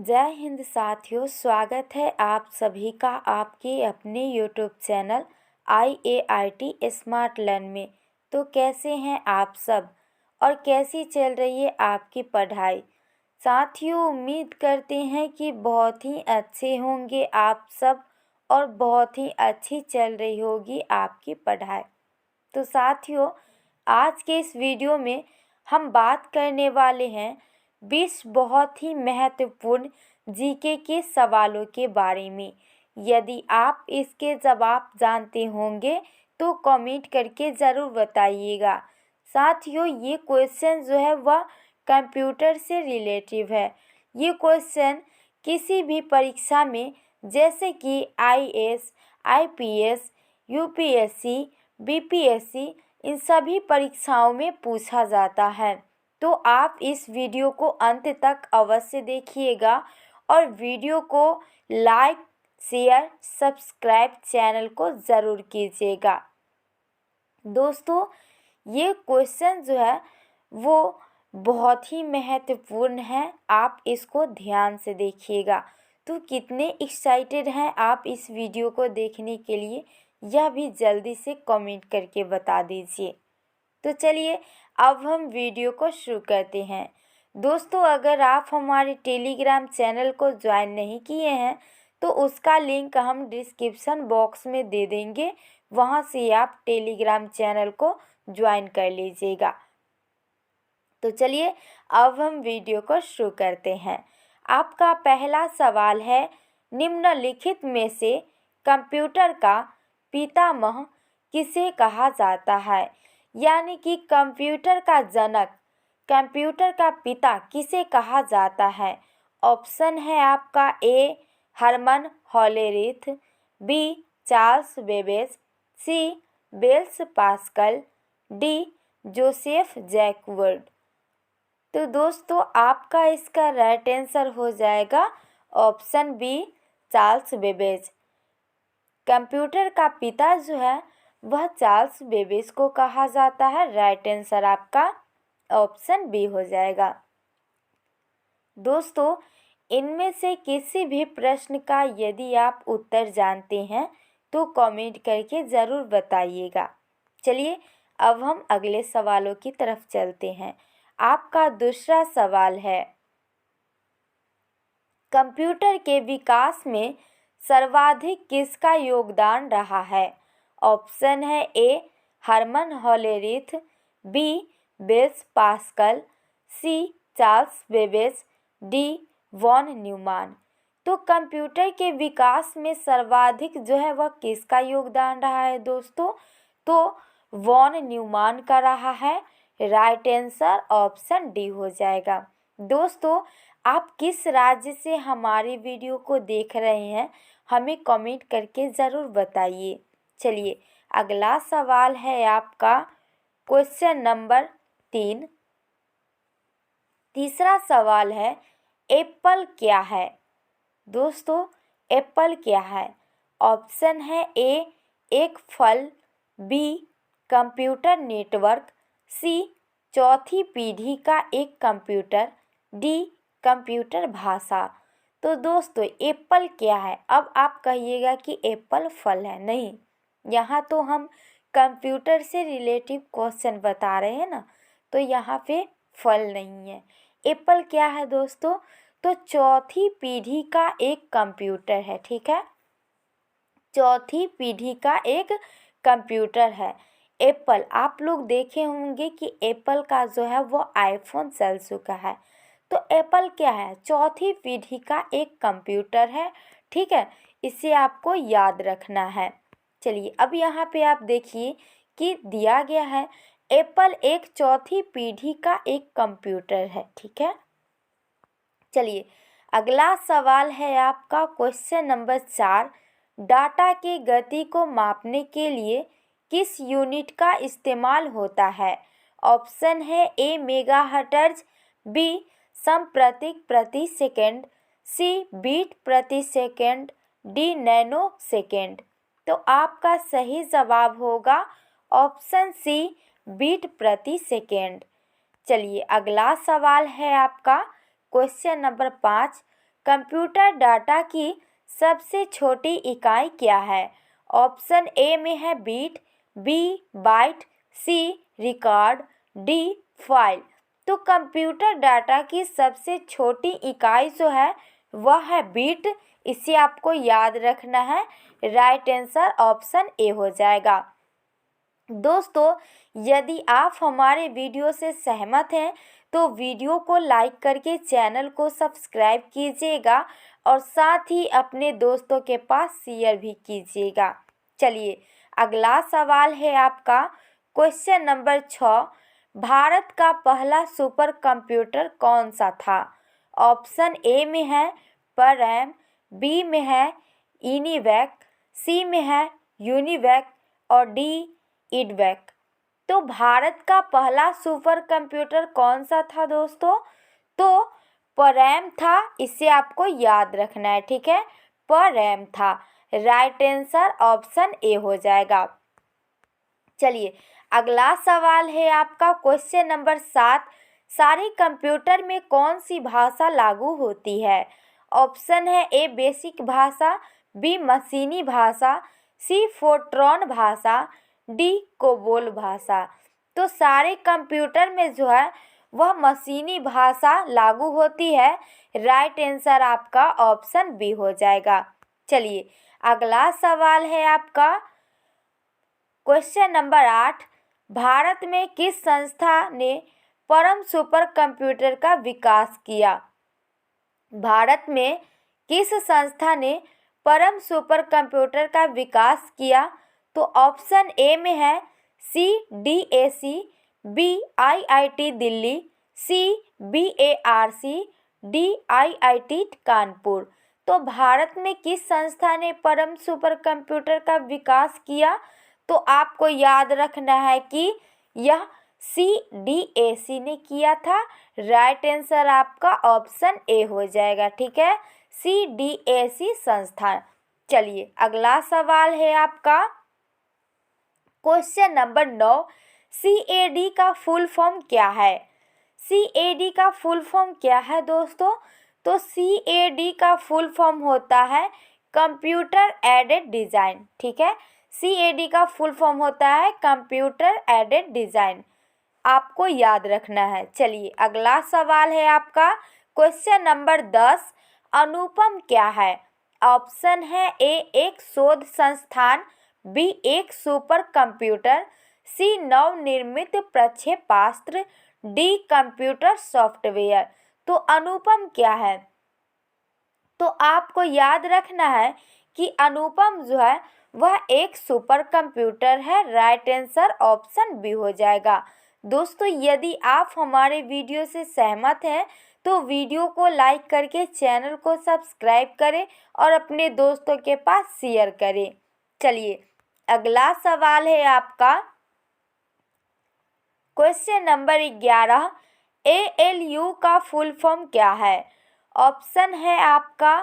जय हिंद साथियों, स्वागत है आप सभी का आपके अपने YouTube channel IAIT smart learn में। तो कैसे हैं आप सब और कैसी चल रही है आपकी पढ़ाई। साथियों, उम्मीद करते हैं कि बहुत ही अच्छे होंगे आप सब और बहुत ही अच्छी चल रही होगी आपकी पढ़ाई। तो साथियों, आज के इस वीडियो में हम बात करने वाले हैं 20 बहुत ही महत्वपूर्ण जीके के सवालों के बारे में। यदि आप इसके जवाब जानते होंगे तो कमेंट करके ज़रूर बताइएगा। साथियों, ये क्वेश्चन जो है वह कंप्यूटर से रिलेटिव है। ये क्वेश्चन किसी भी परीक्षा में जैसे कि IAS, IPS, UPSC, BPSC इन सभी परीक्षाओं में पूछा जाता है। तो आप इस वीडियो को अंत तक अवश्य देखिएगा और वीडियो को लाइक, शेयर, सब्सक्राइब चैनल को ज़रूर कीजिएगा। दोस्तों, ये क्वेश्चन जो है वो बहुत ही महत्वपूर्ण है, आप इसको ध्यान से देखिएगा। तो कितने एक्साइटेड हैं आप इस वीडियो को देखने के लिए, यह भी जल्दी से कमेंट करके बता दीजिए। तो चलिए अब हम वीडियो को शुरू करते हैं। दोस्तों, अगर आप हमारे टेलीग्राम चैनल को ज्वाइन नहीं किए हैं तो उसका लिंक हम डिस्क्रिप्शन बॉक्स में दे देंगे, वहां से आप टेलीग्राम चैनल को ज्वाइन कर लीजिएगा। तो चलिए अब हम वीडियो को शुरू करते हैं। आपका पहला सवाल है, निम्नलिखित में से कंप्यूटर का पितामह किसे कहा जाता है। यानी कि कंप्यूटर का जनक, कंप्यूटर का पिता किसे कहा जाता है। ऑप्शन है आपका A Herman Hollerith, B Charles Babbage, C Blaise Pascal, D Joseph Jacquard. तो दोस्तों, आपका इसका राइट आंसर हो जाएगा option B Charles Babbage. Computer का पिता जो है वह चार्ल्स बेबेज को कहा जाता है। राइट आंसर आपका ऑप्शन बी हो जाएगा। दोस्तों, इनमें से किसी भी प्रश्न का यदि आप उत्तर जानते हैं तो कमेंट करके ज़रूर बताइएगा। चलिए अब हम अगले सवालों की तरफ चलते हैं। आपका दूसरा सवाल है, कंप्यूटर के विकास में सर्वाधिक किसका योगदान रहा है। ऑप्शन है A Herman Hollerith, B Blaise Pascal, C Charles Babbage, D von Neumann. तो कंप्यूटर के विकास में सर्वाधिक जो है वह किसका योगदान रहा है दोस्तों, तो वॉन न्यूमान का रहा है। राइट आंसर ऑप्शन डी हो जाएगा। दोस्तों, आप किस राज्य से हमारी वीडियो को देख रहे हैं हमें कमेंट करके ज़रूर बताइए। चलिए अगला सवाल है आपका क्वेश्चन नंबर 3। तीसरा सवाल है, एप्पल क्या है। दोस्तों, एप्पल क्या है। ऑप्शन है ए एक फल, बी कंप्यूटर नेटवर्क, सी चौथी पीढ़ी का एक कंप्यूटर, डी कंप्यूटर भाषा। तो दोस्तों, एप्पल क्या है। अब आप कहिएगा कि एप्पल फल है, नहीं, यहाँ तो हम कंप्यूटर से रिलेटिव क्वेश्चन बता रहे हैं ना, तो यहाँ पे फल नहीं है। एप्पल क्या है दोस्तों, तो चौथी पीढ़ी का एक कंप्यूटर है। ठीक है, चौथी पीढ़ी का एक कंप्यूटर है एप्पल। आप लोग देखे होंगे कि एप्पल का जो है वो आईफोन चल चुका है। तो एप्पल क्या है, चौथी पीढ़ी का एक कंप्यूटर है। ठीक है, इसे आपको याद रखना है। चलिए अब यहाँ पे आप देखिए कि दिया गया है एप्पल एक चौथी पीढ़ी का एक कंप्यूटर है। ठीक है, चलिए अगला सवाल है आपका क्वेश्चन नंबर 4। डाटा की गति को मापने के लिए किस यूनिट का इस्तेमाल होता है। ऑप्शन है ए मेगाहर्ट्ज, बी समप्रतिक प्रति सेकंड, सी बीट प्रति सेकंड, डी नैनो सेकंड। तो आपका सही जवाब होगा ऑप्शन सी बीट प्रति सेकंड। चलिए अगला सवाल है आपका क्वेश्चन नंबर 5। कंप्यूटर डाटा की सबसे छोटी इकाई क्या है? ऑप्शन ए में है बीट, बी बाइट, सी रिकॉर्ड, डी फाइल। तो कंप्यूटर डाटा की सबसे छोटी इकाई जो है वह है बीट। इसे आपको याद रखना है। राइट आंसर ऑप्शन ए हो जाएगा। दोस्तों, यदि आप हमारे वीडियो से सहमत हैं तो वीडियो को लाइक करके चैनल को सब्सक्राइब कीजिएगा और साथ ही अपने दोस्तों के पास शेयर भी कीजिएगा। चलिए, अगला सवाल है आपका क्वेश्चन नंबर 6। भारत का पहला सुपर कंप्यूटर कौन सा था? ऑप्शन ए में है परैम, बी में है इनिवैक, सी में है यूनिवैक और डी इडवैक। तो भारत का पहला सुपर कंप्यूटर कौन सा था दोस्तों? तो परैम था। इसे आपको याद रखना है, ठीक है, परैम था। राइट आंसर ऑप्शन ए हो जाएगा। चलिए, अगला सवाल है आपका क्वेश्चन नंबर 7। सारे कंप्यूटर में कौन सी भाषा लागू होती है? ऑप्शन है ए बेसिक भाषा, बी मशीनी भाषा, सी फोर्ट्रॉन भाषा, डी कोबोल भाषा। तो सारे कंप्यूटर में जो है वह मशीनी भाषा लागू होती है। राइट आंसर आपका ऑप्शन बी हो जाएगा। चलिए, अगला सवाल है आपका क्वेश्चन नंबर 8। भारत में किस संस्था ने परम सुपर कंप्यूटर का विकास किया? भारत में किस संस्था ने परम सुपर कंप्यूटर का विकास किया? तो ऑप्शन ए में है CDAC, बी IIT दिल्ली, सी BARC, डी IIT कानपुर। तो भारत में किस संस्था ने परम सुपर कंप्यूटर का विकास किया? तो आपको याद रखना है कि यह CDAC ने किया था। राइट आंसर आपका ऑप्शन ए हो जाएगा, ठीक है, CDAC संस्थान। चलिए, अगला सवाल है आपका क्वेश्चन नंबर 9। CAD का फुल फॉर्म क्या है? CAD का फुल फॉर्म क्या है दोस्तों? तो CAD का फुल फॉर्म होता है कंप्यूटर एडेड डिज़ाइन, ठीक है। CAD का फुल फॉर्म होता है कंप्यूटर एडेड डिज़ाइन, आपको याद रखना है। चलिए, अगला सवाल है आपका क्वेश्चन नंबर 10। अनुपम क्या है? ऑप्शन है ए एक शोध संस्थान, बी एक सुपर कंप्यूटर, सी नवनिर्मित प्रक्षेपास्त्र, डी कंप्यूटर सॉफ्टवेयर। तो अनुपम क्या है? तो आपको याद रखना है कि अनुपम जो है वह एक सुपर कंप्यूटर है। राइट आंसर ऑप्शन बी हो जाएगा। दोस्तों, यदि आप हमारे वीडियो से सहमत हैं तो वीडियो को लाइक करके चैनल को सब्सक्राइब करें और अपने दोस्तों के पास शेयर करें। चलिए, अगला सवाल है आपका क्वेश्चन नंबर 11। ALU का फुल फॉर्म क्या है? ऑप्शन है आपका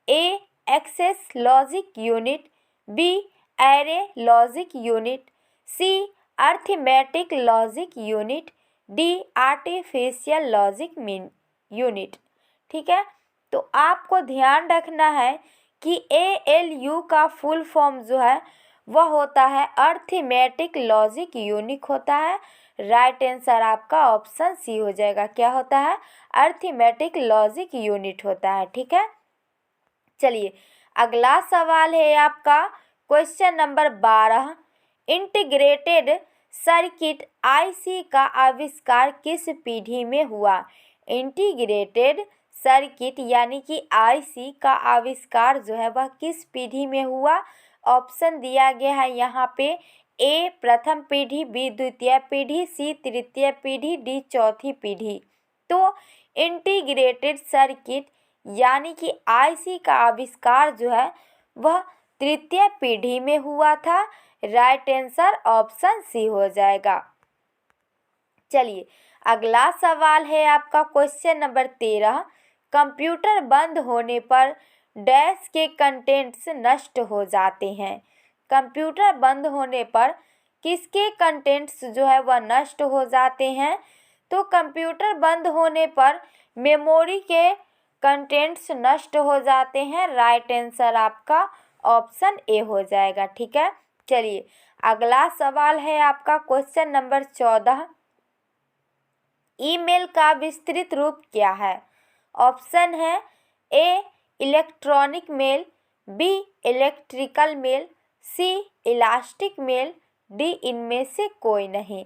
A access logic unit, B array logic unit, C arithmetic logic unit, D artificial logic unit. ठीक है, तो आपको ध्यान रखना है कि ALU का फुल फॉर्म जो है वह होता है अर्थमेटिक लॉजिक यूनिट होता है। राइट आंसर आपका ऑप्शन सी हो जाएगा। क्या होता है? अर्थमेटिक लॉजिक यूनिट होता है। ठीक है, चलिए अगला सवाल है आपका question number 12। Integrated circuit IC का आविष्कार किस पीढ़ी में हुआ? इंटीग्रेटेड सर्किट यानी कि IC का आविष्कार जो है वह किस पीढ़ी में हुआ? ऑप्शन दिया गया है यहाँ पे ए प्रथम पीढ़ी, बी द्वितीय पीढ़ी, सी तृतीय पीढ़ी, डी चौथी पीढ़ी। तो इंटीग्रेटेड सर्किट यानी कि IC का आविष्कार जो है वह तृतीय पीढ़ी में हुआ था। राइट आंसर ऑप्शन सी हो जाएगा। चलिए अगला सवाल है आपका क्वेश्चन नंबर 13। कंप्यूटर बंद होने पर डैश के कंटेंट्स नष्ट हो जाते हैं। कंप्यूटर बंद होने पर किसके कंटेंट्स जो है वह नष्ट हो जाते हैं? तो कंप्यूटर बंद होने पर मेमोरी के कंटेंट्स नष्ट हो जाते हैं। राइट आंसर आपका ऑप्शन ए हो जाएगा। ठीक है, चलिए अगला सवाल है आपका क्वेश्चन नंबर 14। ईमेल का विस्तृत रूप क्या है? ऑप्शन है A electronic mail, B electrical mail, C elastic mail, D इनमें से कोई नहीं।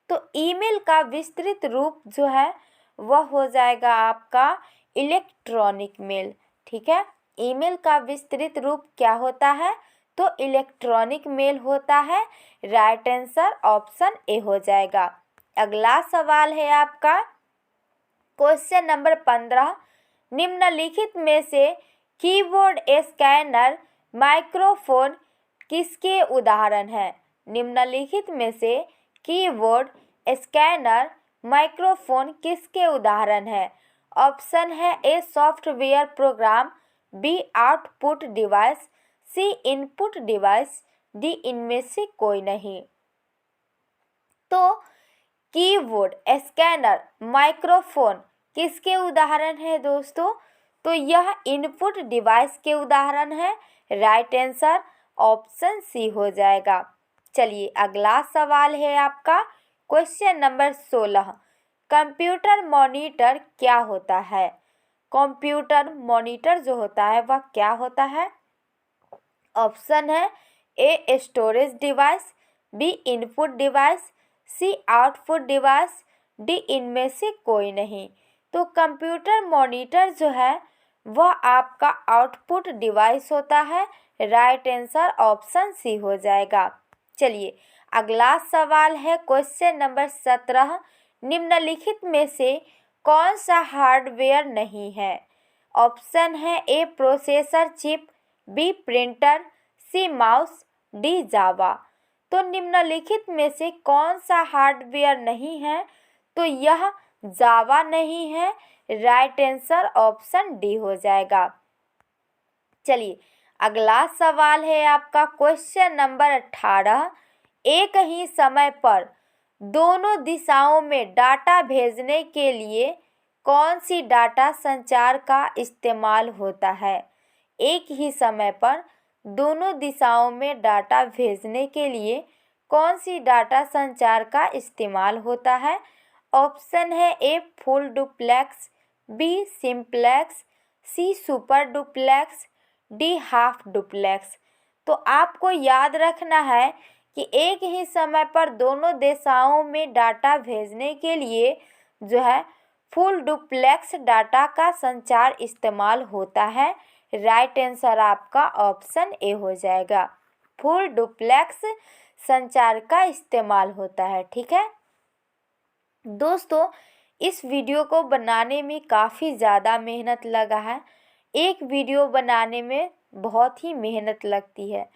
तो ईमेल का विस्तृत रूप जो है वह हो जाएगा आपका इलेक्ट्रॉनिक मेल। ठीक है, ईमेल का विस्तृत रूप क्या होता है? तो इलेक्ट्रॉनिक मेल होता है। राइट आंसर ऑप्शन ए हो जाएगा। अगला सवाल है आपका क्वेश्चन नंबर 15। निम्नलिखित में से कीबोर्ड स्कैनर माइक्रोफोन किसके उदाहरण हैं? निम्नलिखित में से कीबोर्ड स्कैनर माइक्रोफोन किसके उदाहरण है? ऑप्शन है A software program, B output device, C input device, D इनमें से कोई नहीं। तो कीबोर्ड स्कैनर माइक्रोफोन किसके उदाहरण है दोस्तों? तो यह इनपुट डिवाइस के उदाहरण है। राइट आंसर ऑप्शन सी हो जाएगा। चलिए अगला सवाल है आपका क्वेश्चन नंबर 16। कंप्यूटर मॉनिटर क्या होता है? कंप्यूटर मॉनिटर जो होता है वह क्या होता है? ऑप्शन है A storage device, B input device, C output device, D इनमें से कोई नहीं। तो कंप्यूटर मॉनिटर जो है वह आपका आउटपुट डिवाइस होता है। राइट आंसर ऑप्शन सी हो जाएगा। चलिए अगला सवाल है क्वेश्चन नंबर 17। निम्नलिखित में से कौन सा हार्डवेयर नहीं है? ऑप्शन है ए processor chip, B printer, sea mouse, D जावा। तो निम्नलिखित में से कौन सा हार्डवेयर नहीं है? तो यह जावा नहीं है। राइट आंसर ऑप्शन डी हो जाएगा। चलिए अगला सवाल है आपका क्वेश्चन नंबर 18। एक ही समय पर दोनों दिशाओं में डाटा भेजने के लिए कौन सी डाटा संचार का इस्तेमाल होता है? एक ही समय पर दोनों दिशाओं में डाटा भेजने के लिए कौन सी डाटा संचार का इस्तेमाल होता है? ऑप्शन है A full duplex, B simplex, C super duplex, D half duplex. तो आपको याद रखना है कि एक ही समय पर दोनों दिशाओं में डाटा भेजने के लिए जो है फुल डुप्लेक्स डाटा का संचार इस्तेमाल होता है। राइट आंसर आपका ऑप्शन ए हो जाएगा। फुल डुप्लेक्स संचार का इस्तेमाल होता है। ठीक है दोस्तों, इस वीडियो को बनाने में काफ़ी ज़्यादा मेहनत लगा है। एक वीडियो बनाने में बहुत ही मेहनत लगती है।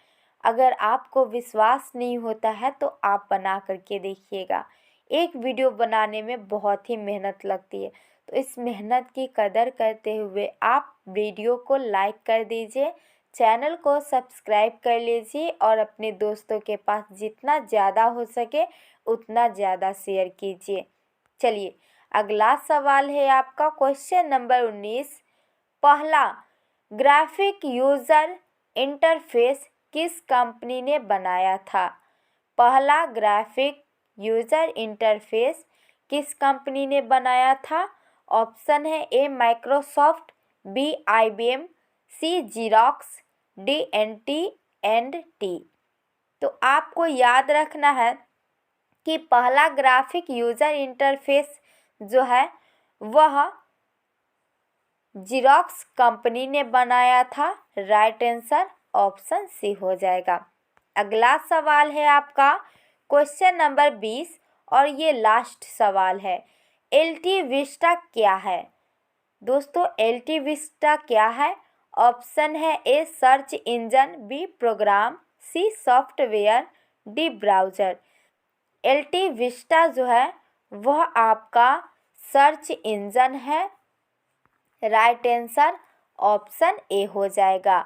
अगर आपको विश्वास नहीं होता है तो आप बना करके देखिएगा। एक वीडियो बनाने में बहुत ही मेहनत लगती है। तो इस मेहनत की कदर करते हुए आप वीडियो को लाइक कर दीजिए, चैनल को सब्सक्राइब कर लीजिए और अपने दोस्तों के पास जितना ज़्यादा हो सके उतना ज़्यादा शेयर कीजिए। चलिए अगला सवाल है आपका क्वेश्चन नंबर 19। पहला ग्राफिक यूज़र इंटरफेस किस कंपनी ने बनाया था? पहला ग्राफिक यूज़र इंटरफेस किस कंपनी ने बनाया था? ऑप्शन है A Microsoft, B IBM, C Xerox, D AT&T। तो आपको याद रखना है कि पहला ग्राफिक यूज़र इंटरफेस जो है वह जीरोक्स कंपनी ने बनाया था। राइट आंसर ऑप्शन सी हो जाएगा। अगला सवाल है आपका क्वेश्चन नंबर 20 और ये लास्ट सवाल है। एलटी विस्टा क्या है? दोस्तों एलटी विस्टा क्या है? ऑप्शन है A search engine, B program, C software, D browser. एलटी विस्टा जो है वह आपका सर्च इंजन है। राइट आंसर ऑप्शन ए हो जाएगा।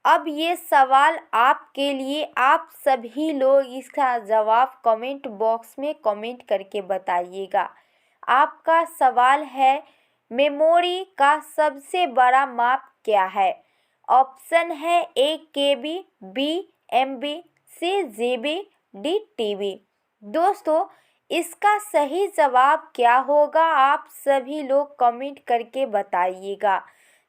अब ये सवाल आपके लिए, आप सभी लोग इसका जवाब कमेंट बॉक्स में कमेंट करके बताइएगा। आपका सवाल है मेमोरी का सबसे बड़ा माप क्या है? ऑप्शन है ए KB, बी MB, सी GB, डी TB। दोस्तों, इसका सही जवाब क्या होगा आप सभी लोग कमेंट करके बताइएगा।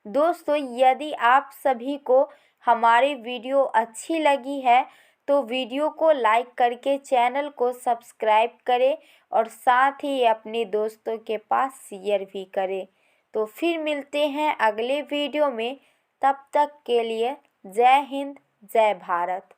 दोस्तों, यदि आप सभी को हमारी वीडियो अच्छी लगी है तो वीडियो को लाइक करके चैनल को सब्सक्राइब करें और साथ ही अपने दोस्तों के पास शेयर भी करें। तो फिर मिलते हैं अगले वीडियो में, तब तक के लिए जय हिंद, जय भारत।